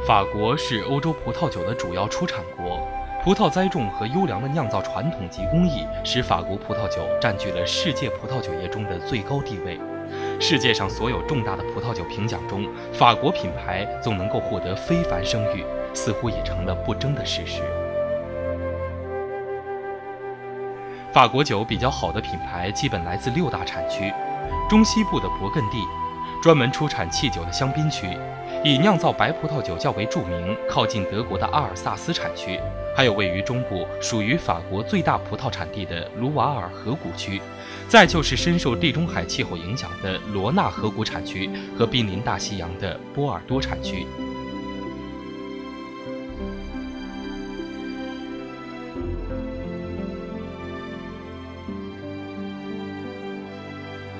法国是欧洲葡萄酒的主要出产国，葡萄栽种和优良的酿造传统及工艺，使法国葡萄酒占据了世界葡萄酒业中的最高地位。世界上所有重大的葡萄酒评奖中，法国品牌总能够获得非凡声誉，似乎已成了不争的事实。法国酒比较好的品牌基本来自6大产区：中西部的勃艮第，专门出产汽酒的香槟区，以酿造白葡萄酒较为著名，靠近德国的阿尔萨斯产区，还有位于中部属于法国最大葡萄产地的卢瓦尔河谷区，再就是深受地中海气候影响的罗纳河谷产区和濒临大西洋的波尔多产区。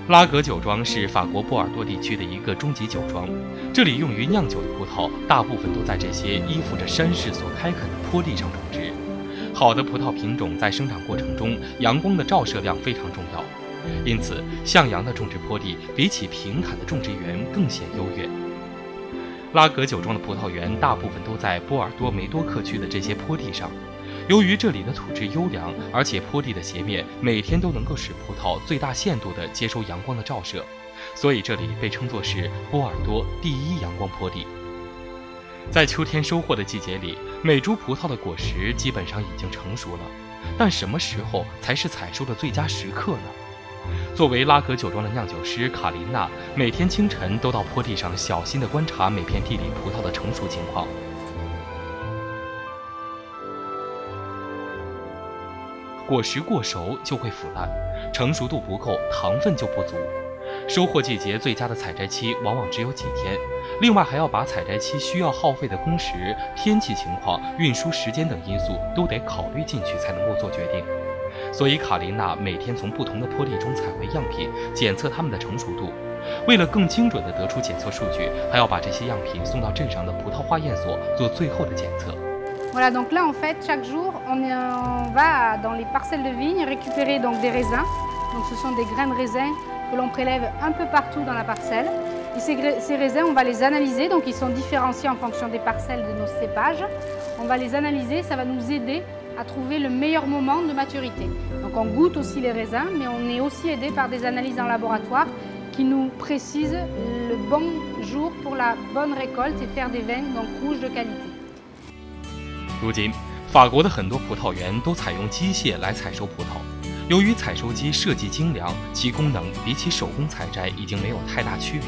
拉格酒庄是法国波尔多地区的一个中级酒庄，这里用于酿酒的葡萄大部分都在这些依附着山势所开垦的坡地上种植。好的葡萄品种在生长过程中，阳光的照射量非常重要，因此向阳的种植坡地比起平坦的种植园更显优越。拉格酒庄的葡萄园大部分都在波尔多梅多克区的这些坡地上。由于这里的土质优良，而且坡地的斜面每天都能够使葡萄最大限度地接收阳光的照射，所以这里被称作是波尔多第一阳光坡地。在秋天收获的季节里，每株葡萄的果实基本上已经成熟了，但什么时候才是采收的最佳时刻呢？作为拉格酒庄的酿酒师卡琳娜，每天清晨都到坡地上小心地观察每片地里葡萄的成熟情况。果实过熟就会腐烂，成熟度不够，糖分就不足。收获季节最佳的采摘期往往只有几天，另外还要把采摘期需要耗费的工时、天气情况、运输时间等因素都得考虑进去才能够做决定。所以卡琳娜每天从不同的坡地中采回样品，检测它们的成熟度。为了更精准地得出检测数据，还要把这些样品送到镇上的葡萄化验所做最后的检测。Voilà, donc là en fait chaque jour on va dans les parcelles de vignes récupérer donc des raisins. Donc ce sont des grains de raisin que l'on prélève un peu partout dans la parcelle. Et ces raisins on va les analyser, donc ils sont différenciés en fonction des parcelles de nos cépages. On va les analyser, ça va nous aider à trouver le meilleur moment de maturité. Donc on goûte aussi les raisins, mais on est aussi aidé par des analyses en laboratoire qui nous précisent le bon jour pour la bonne récolte et faire des vins donc rouges de qualité. 如今，法国的很多葡萄园都采用机械来采收葡萄。由于采收机设计精良，其功能比起手工采摘已经没有太大区别。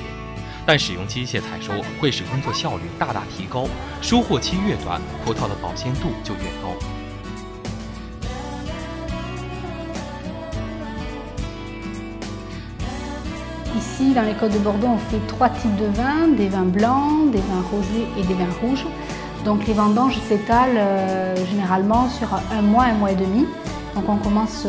但使用机械采收会使工作效率大大提高，收获期越短，葡萄的保鲜度就越高。Ici, dans les Côtes de Bordeaux, on fait 3 types de vins, des vins blancs, des vins rosés et des vins rouges. Donc les vendanges s'étalent généralement sur 1 mois, 1 mois et demi. Donc on commence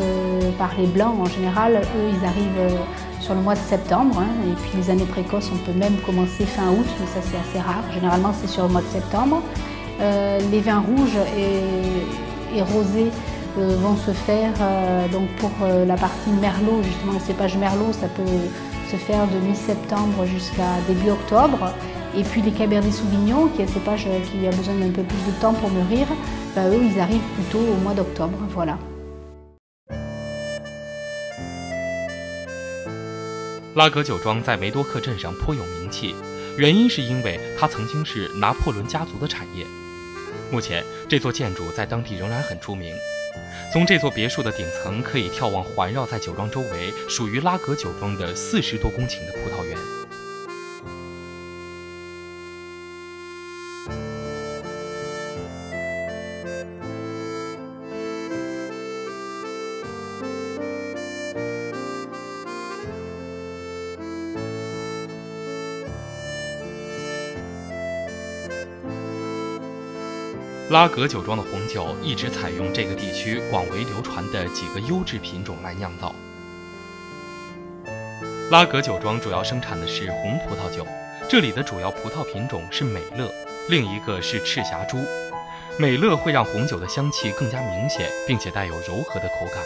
par les blancs en général, eux ils arrivent sur le mois de septembre. Et puis les années précoces on peut même commencer fin août, mais ça c'est assez rare. Généralement c'est sur le mois de septembre. Les vins rouges et rosés vont se faire donc pour la partie merlot, justement le cépage merlot, ça peut se faire de mi-septembre jusqu'à début octobre. Et puis les Cabernet Sauvignon, qui est un cépage qui a besoin d'un peu plus de temps pour mûrir, eux ils arrivent plutôt au mois d'octobre, voilà. 拉格酒庄在梅多克镇上颇有名气，原因是因为它曾经是拿破仑家族的产业。目前这座建筑在当地仍然很出名。从这座别墅的顶层可以眺望环绕在酒庄周围属于拉格酒庄的40多公顷的葡萄园。拉格酒庄的红酒一直采用这个地区广为流传的几个优质品种来酿造。拉格酒庄主要生产的是红葡萄酒，这里的主要葡萄品种是美乐，另一个是赤霞珠。美乐会让红酒的香气更加明显，并且带有柔和的口感；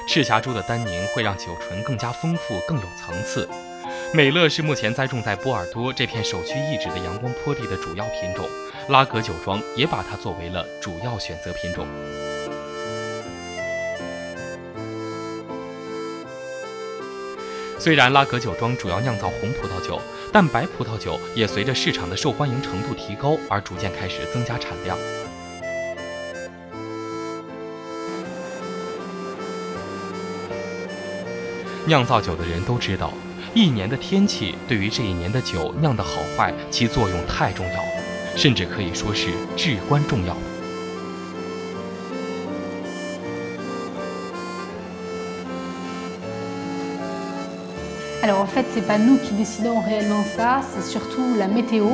赤霞珠的单宁会让酒醇更加丰富，更有层次。美乐是目前栽种在波尔多这片首屈一指的阳光坡地的主要品种，拉格酒庄也把它作为了主要选择品种。虽然拉格酒庄主要酿造红葡萄酒，但白葡萄酒也随着市场的受欢迎程度提高而逐渐开始增加产量。酿造酒的人都知道，一年的天气对于这一年的酒酿的好坏，其作用太重要了，甚至可以说是至关重要的。Alors en fait, c'est pas nous qui décidons réellement ça, c'est surtout la météo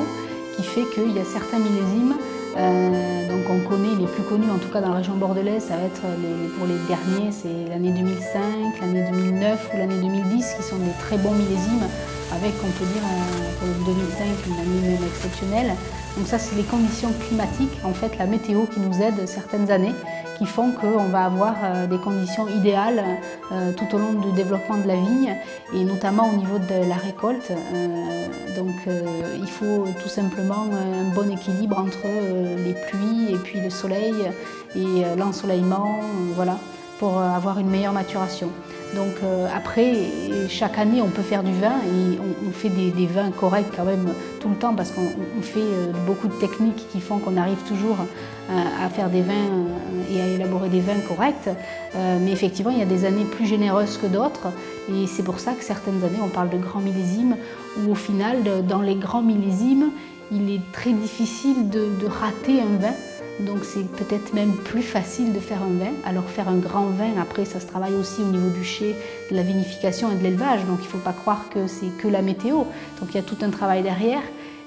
qui fait qu'il y a certains millésimes. Donc on connaît les plus connus, en tout cas dans la région bordelaise, ça va être pour les derniers, c'est l'année 2005, l'année 2009 ou l'année 2010 qui sont des très bons millésimes, avec on peut dire pour le 2005 une année même exceptionnelle. Donc ça c'est les conditions climatiques, en fait la météo qui nous aide certaines années, qui font qu'on va avoir des conditions idéales tout au long du développement de la vigne et notamment au niveau de la récolte. Il faut tout simplement un bon équilibre entre les pluies et puis le soleil et l'ensoleillement, voilà, pour avoir une meilleure maturation. Donc après, chaque année, on peut faire du vin et on fait des vins corrects quand même tout le temps parce qu'on fait beaucoup de techniques qui font qu'on arrive toujours à faire des vins et à élaborer des vins corrects. Mais effectivement, il y a des années plus généreuses que d'autres et c'est pour ça que certaines années, on parle de grands millésimes où au final, dans les grands millésimes, il est très difficile de rater un vin. Donc c'est peut-être même plus facile de faire un vin. Alors faire un grand vin, après ça se travaille aussi au niveau du chai, de la vinification et de l'élevage. Donc il ne faut pas croire que c'est que la météo. Donc il y a tout un travail derrière.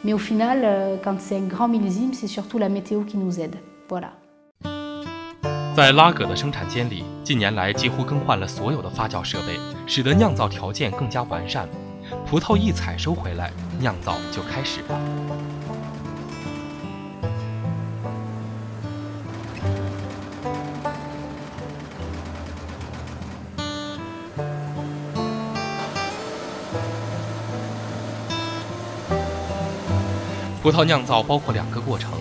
Mais au final, quand c'est un grand millésime, c'est surtout la météo qui nous aide. Voilà. 在拉格的生产间里，近年来几乎更换了所有的发酵设备，使得酿造条件更加完善。葡萄一采收回来，酿造就开始了。葡萄酿造包括2个过程，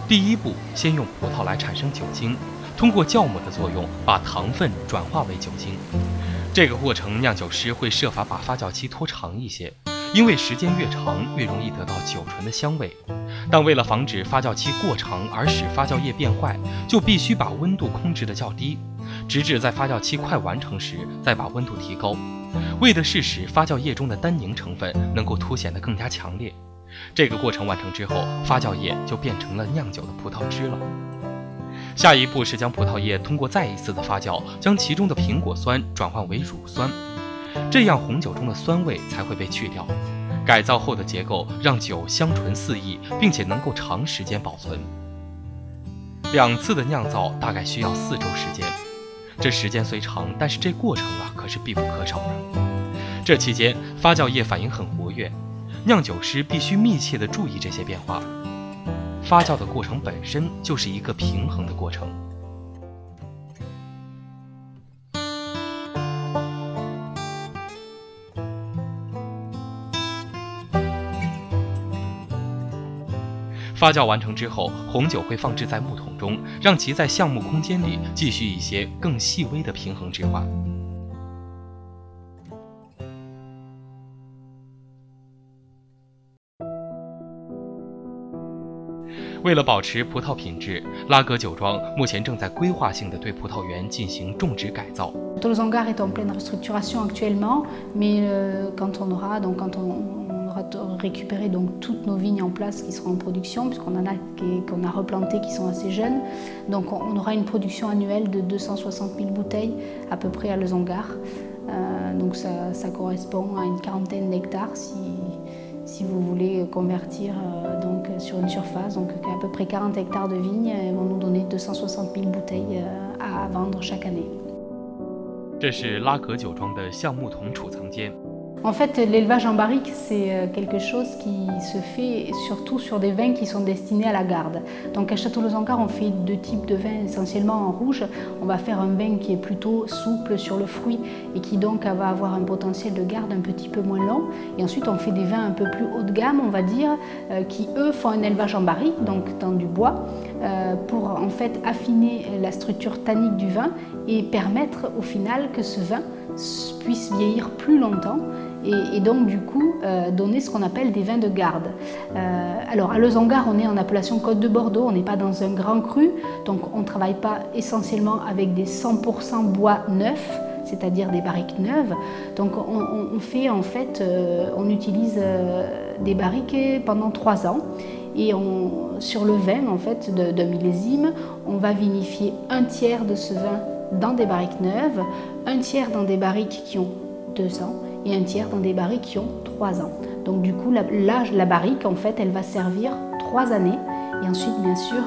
第一步，先用葡萄来产生酒精，通过酵母的作用把糖分转化为酒精。这个过程，酿酒师会设法把发酵期拖长一些，因为时间越长，越容易得到酒醇的香味。但为了防止发酵期过长而使发酵液变坏，就必须把温度控制得较低，直至在发酵期快完成时再把温度提高，为的是使发酵液中的单宁成分能够凸显得更加强烈。这个过程完成之后，发酵液就变成了酿酒的葡萄汁了。下一步是将葡萄叶通过再一次的发酵，将其中的苹果酸转换为乳酸，这样红酒中的酸味才会被去掉。改造后的结构让酒香醇四溢，并且能够长时间保存。2次的酿造大概需要4周时间，这时间虽长，但是这过程可是必不可少的。这期间发酵液反应很活跃，酿酒师必须密切地注意这些变化。发酵的过程本身就是一个平衡的过程。发酵完成之后，红酒会放置在木桶中，让其在橡木空间里继续一些更细微的平衡置换。为了保持葡萄品质，拉格酒庄目前正在规划性地对葡萄园进行种植改造。Tolosongar est en pleine restructuration actuellement, mais quand on aura récupéré donc toutes nos vignes en place qui seront en production, puisqu'on en a qu'on a replanté qui sont assez jeunes, donc on aura une production annuelle de 260 000 bouteilles à peu près à Losongar. Donc ça correspond à une quarantaine d'hectares si vous voulez convertir donc sur une surface, donc à peu près 40 hectares de vignes vont nous donner 260 000 bouteilles à vendre chaque année. 这是拉格酒庄的橡木桶储藏间。En fait, l'élevage en barrique, c'est quelque chose qui se fait surtout sur des vins qui sont destinés à la garde. Donc à Château-Lozangard, on fait deux types de vins, essentiellement en rouge. On va faire un vin qui est plutôt souple sur le fruit et qui donc va avoir un potentiel de garde un petit peu moins long. Et ensuite, on fait des vins un peu plus haut de gamme, on va dire, qui eux font un élevage en barrique, donc dans du bois, pour en fait affiner la structure tannique du vin et permettre au final que ce vin puisse vieillir plus longtemps et donc du coup donner ce qu'on appelle des vins de garde. Alors à Lozangard, on est en appellation Côte de Bordeaux, on n'est pas dans un grand cru, donc on ne travaille pas essentiellement avec des 100% bois neufs, c'est-à-dire des barriques neuves. Donc on fait en fait, on utilise des barriques pendant 3 ans. Et sur le vin en fait, d'un millésime, on va vinifier un tiers de ce vin dans des barriques neuves, un tiers dans des barriques qui ont 2 ans et un tiers dans des barriques qui ont 3 ans. Donc du coup, la barrique, en fait, elle va servir 3 années et ensuite, bien sûr,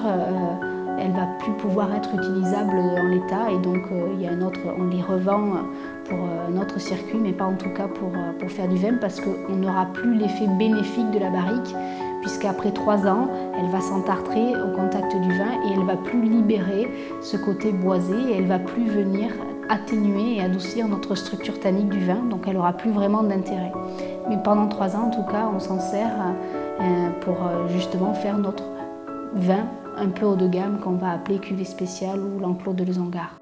elle va plus pouvoir être utilisable en l'état et donc il y a on les revend pour notre circuit, mais pas en tout cas pour faire du vin parce qu'on n'aura plus l'effet bénéfique de la barrique puisqu'après 3 ans, elle va s'entartrer au contact du vin et elle va plus libérer ce côté boisé et elle va plus venir atténuer et adoucir notre structure tannique du vin, donc elle n'aura plus vraiment d'intérêt. Mais pendant 3 ans, en tout cas, on s'en sert pour justement faire notre vin un peu haut de gamme qu'on va appeler cuvée spéciale ou l'enclos de Lozangard.